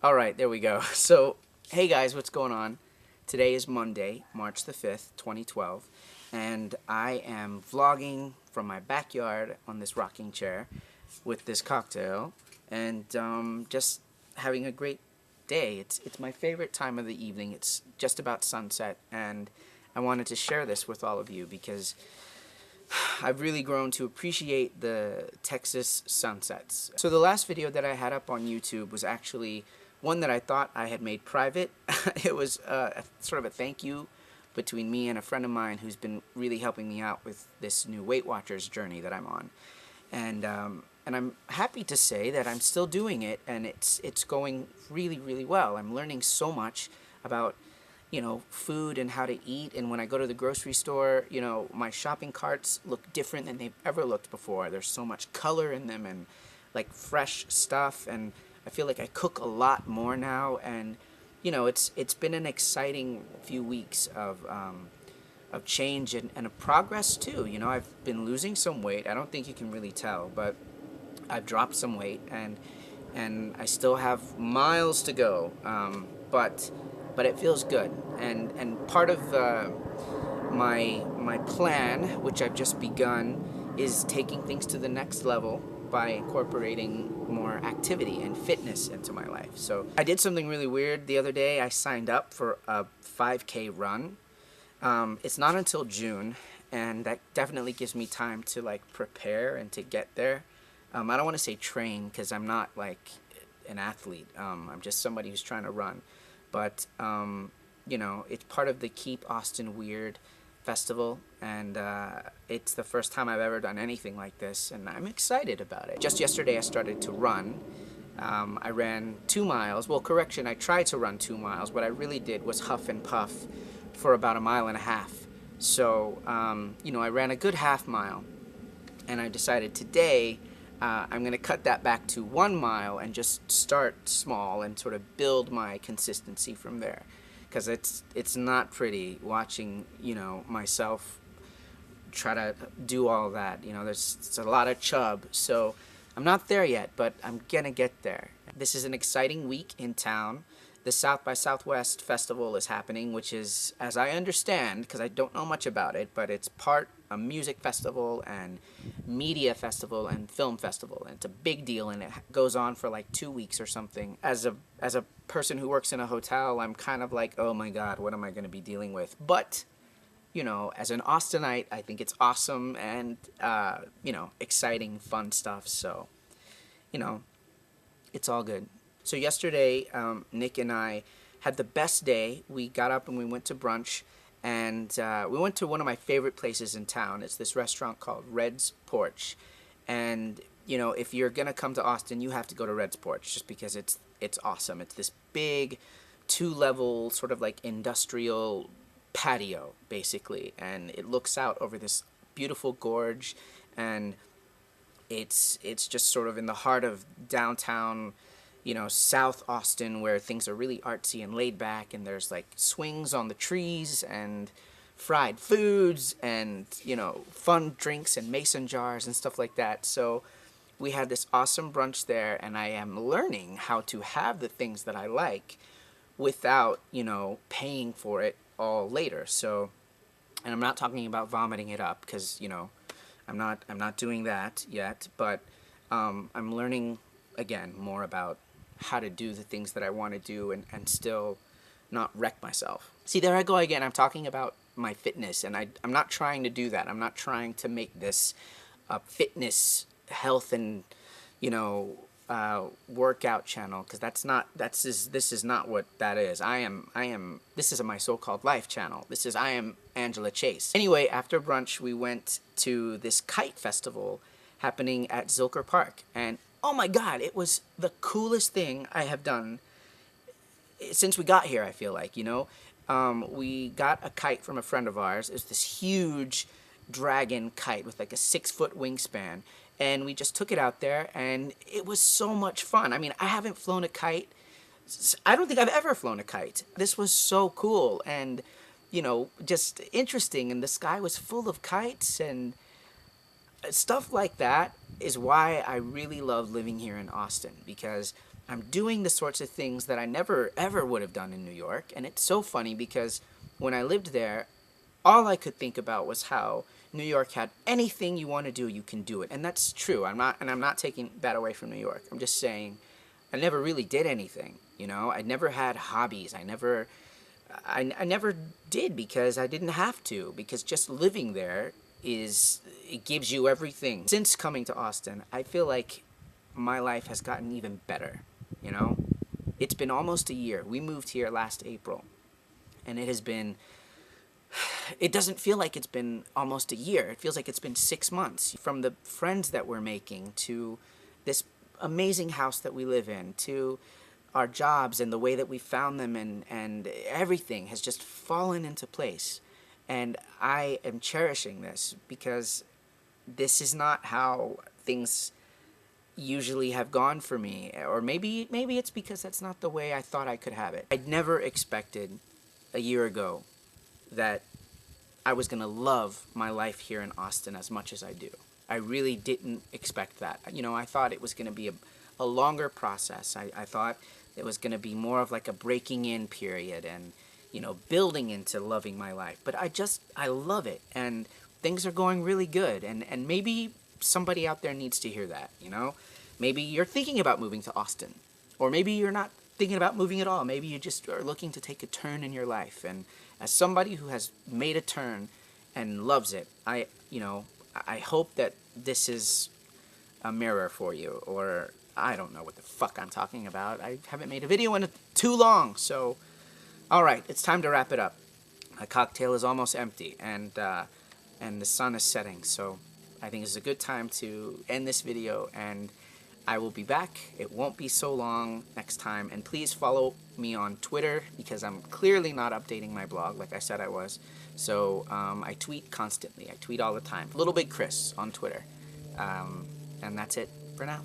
All right, there we go. So, hey guys, what's going on? Today is Monday, March the 5th, 2012, and I am vlogging from my backyard on this rocking chair with this cocktail and just having a great day. It's my favorite time of the evening. It's just about sunset, and I wanted to share this with all of you because I've really grown to appreciate the Texas sunsets. So the last video that I had up on YouTube was actually one that I thought I had made private. It was sort of a thank you between me and a friend of mine who's been really helping me out with this new Weight Watchers journey that I'm on. And I'm happy to say that I'm still doing it, and it's going really, really well. I'm learning so much about food and how to eat. And when I go to the grocery store, my shopping carts look different than they've ever looked before. There's so much color in them and like fresh stuff, and I feel like I cook a lot more now. And it's been an exciting few weeks of change and of progress too. I've been losing some weight. I don't think you can really tell, but I've dropped some weight, and I still have miles to go. But it feels good, and part of my plan, which I've just begun, is taking things to the next level by incorporating more activity and fitness into my life. So I did something really weird the other day. I signed up for a 5K run. It's not until June, and that definitely gives me time to prepare and to get there. I don't want to say train because I'm not like an athlete. I'm just somebody who's trying to run. But, it's part of the Keep Austin Weird festival, and it's the first time I've ever done anything like this, and I'm excited about it. Just yesterday I started to run. I ran 2 miles. Well, correction, I tried to run 2 miles. What I really did was huff and puff for about 1.5 miles. So, I ran a good half mile, and I decided today I'm going to cut that back to 1 mile and just start small and sort of build my consistency from there. Because it's not pretty watching, myself try to do all that. There's a lot of chub. So I'm not there yet, but I'm going to get there. This is an exciting week in town. The South by Southwest Festival is happening, which is, as I understand, because I don't know much about it, but it's part a music festival and media festival and film festival, and it's a big deal, and it goes on for like 2 weeks or something. As a person who works in a hotel, I'm kind of like, oh my god, what am I going to be dealing with? But as an Austinite, I think it's awesome and exciting, fun stuff. So it's all good. So yesterday, Nick and I had the best day. We got up and we went to brunch, and we went to one of my favorite places in town. It's this restaurant called Red's Porch. And, if you're going to come to Austin, you have to go to Red's Porch just because it's awesome. It's this big 2-level sort of like industrial patio, basically. And it looks out over this beautiful gorge, and it's just sort of in the heart of downtown South Austin, where things are really artsy and laid back, and there's like swings on the trees and fried foods and fun drinks and mason jars and stuff like that. So we had this awesome brunch there, and I am learning how to have the things that I like without paying for it all later. So, and I'm not talking about vomiting it up, because I'm not doing that yet, but I'm learning again more about how to do the things that I want to do and still not wreck myself. See, there I go again. I'm talking about my fitness, and I'm not trying to do that. I'm not trying to make this a fitness, health, and workout channel, because this is not what that is. This is my so-called life channel. I am Angela Chase. Anyway, after brunch we went to this kite festival happening at Zilker Park, and oh my god, it was the coolest thing I have done since we got here, I feel like. We got a kite from a friend of ours. It was this huge dragon kite with like a 6-foot wingspan, and we just took it out there, and it was so much fun. I mean, I haven't flown a kite. I don't think I've ever flown a kite. This was so cool and, just interesting, and the sky was full of kites, and stuff like that is why I really love living here in Austin, because I'm doing the sorts of things that I never ever would have done in New York. And it's so funny because when I lived there, all I could think about was how New York had anything you want to do, you can do it. And that's true. I'm not taking that away from New York. I'm just saying I never really did anything, you know? I never had hobbies. I never did because I didn't have to, because just living there it gives you everything. Since coming to Austin, I feel like my life has gotten even better, you know? It's been almost a year. We moved here last April, and it doesn't feel like it's been almost a year. It feels like it's been 6 months. From the friends that we're making, to this amazing house that we live in, to our jobs and the way that we found them, and everything has just fallen into place. And I am cherishing this because this is not how things usually have gone for me. Or maybe it's because that's not the way I thought I could have it. I'd never expected a year ago that I was going to love my life here in Austin as much as I do. I really didn't expect that. You know, I thought it was going to be a longer process. I thought it was going to be more of like a breaking in period and, you know, building into loving my life. But I love it, and things are going really good. And maybe somebody out there needs to hear that, you know? Maybe you're thinking about moving to Austin, or maybe you're not thinking about moving at all. Maybe you just are looking to take a turn in your life. And as somebody who has made a turn and loves it, I hope that this is a mirror for you, or I don't know what the fuck I'm talking about. I haven't made a video in too long, so alright, it's time to wrap it up. My cocktail is almost empty, and the sun is setting, so I think it's a good time to end this video, and I will be back. It won't be so long next time, and please follow me on Twitter, because I'm clearly not updating my blog like I said I was. So I tweet constantly. I tweet all the time. Little Big Chris on Twitter. And that's it for now.